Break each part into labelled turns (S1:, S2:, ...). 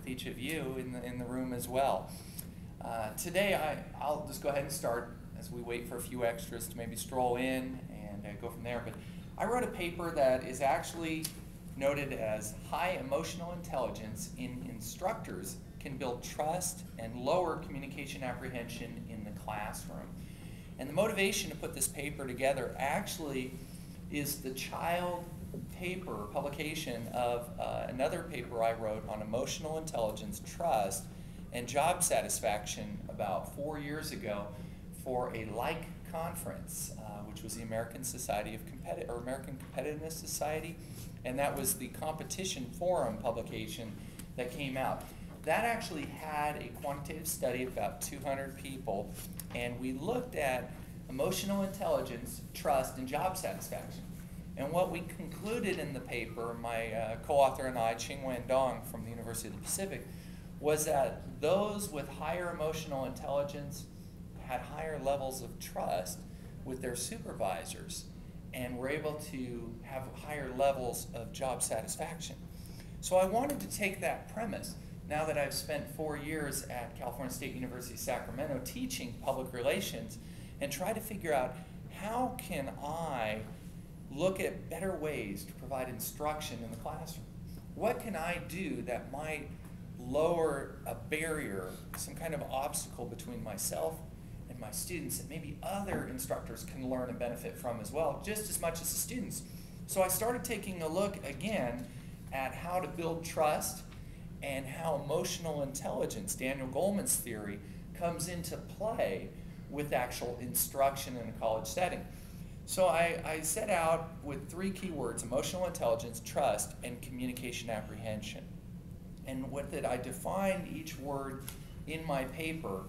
S1: with each of you in the room as well. Today I'll just go ahead and start as we wait for a few extras to maybe stroll in and go from there. But I wrote a paper that is actually noted as high emotional intelligence in instructors can build trust and lower communication apprehension in the classroom. And the motivation to put this paper together actually is the child paper publication of another paper I wrote on emotional intelligence, trust, and job satisfaction about 4 years ago for a like conference, which was the American Society of American Competitiveness Society, and that was the competition forum publication that came out. That actually had a quantitative study of about 200 people, and we looked at emotional intelligence, trust, and job satisfaction. And what we concluded in the paper, my co-author and I, Ching-Wen Dong from the University of the Pacific, was that those with higher emotional intelligence had higher levels of trust with their supervisors and were able to have higher levels of job satisfaction. So I wanted to take that premise, now that I've spent 4 years at California State University, Sacramento teaching public relations, and try to figure out how can I look at better ways to provide instruction in the classroom. What can I do that might lower a barrier, some kind of obstacle between myself and my students that maybe other instructors can learn and benefit from as well, just as much as the students. So I started taking a look again at how to build trust and how emotional intelligence, Daniel Goleman's theory, comes into play with actual instruction in a college setting. So I set out with 3 key words: emotional intelligence, trust, and communication apprehension. And with it, I defined each word in my paper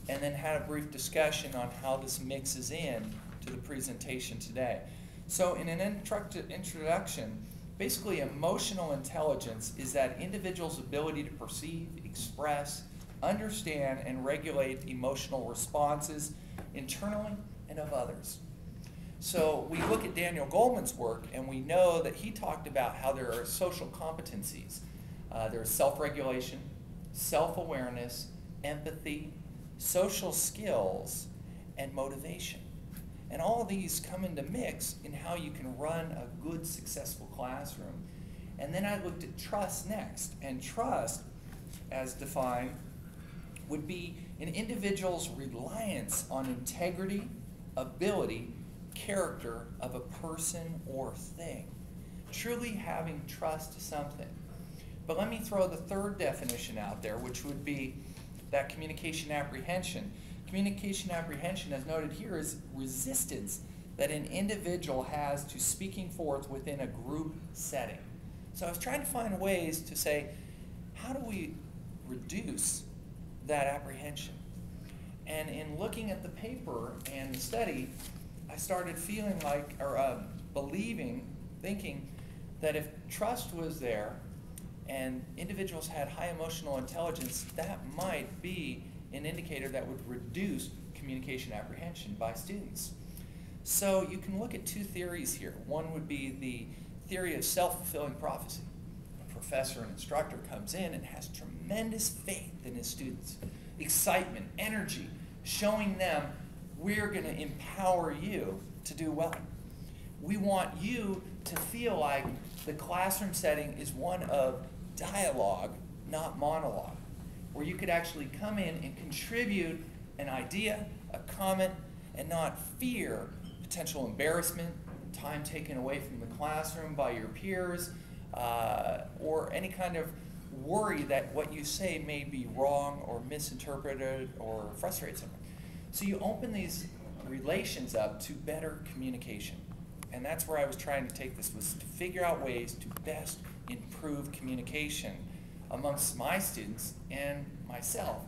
S1: and then had a brief discussion on how this mixes in to the presentation today. So in an introduction, basically emotional intelligence is that individual's ability to perceive, express, understand, and regulate emotional responses internally and of others. So we look at Daniel Goleman's work and we know that he talked about how there are social competencies. There's self-regulation, self-awareness, empathy, social skills, and motivation. And all of these come into mix in how you can run a good, successful classroom. And then I looked at trust next. And trust, as defined, would be an individual's reliance on integrity, ability, character of a person or thing. Truly having trust something. But let me throw the third definition out there, which would be that communication apprehension. Communication apprehension, as noted here, is resistance that an individual has to speaking forth within a group setting. So I was trying to find ways to say, how do we reduce that apprehension? And in looking at the paper and the study, I started feeling like, or thinking that if trust was there and individuals had high emotional intelligence, that might be an indicator that would reduce communication apprehension by students. So you can look at 2 theories here. One would be the theory of self-fulfilling prophecy. A professor and instructor comes in and has tremendous faith in his students, excitement, energy, showing them, we're going to empower you to do well. We want you to feel like the classroom setting is one of dialogue, not monologue, where you could actually come in and contribute an idea, a comment, and not fear potential embarrassment, time taken away from the classroom by your peers, or any kind of worry that what you say may be wrong or misinterpreted or frustrate someone. So you open these relations up to better communication. And that's where I was trying to take this, was to figure out ways to best improve communication amongst my students and myself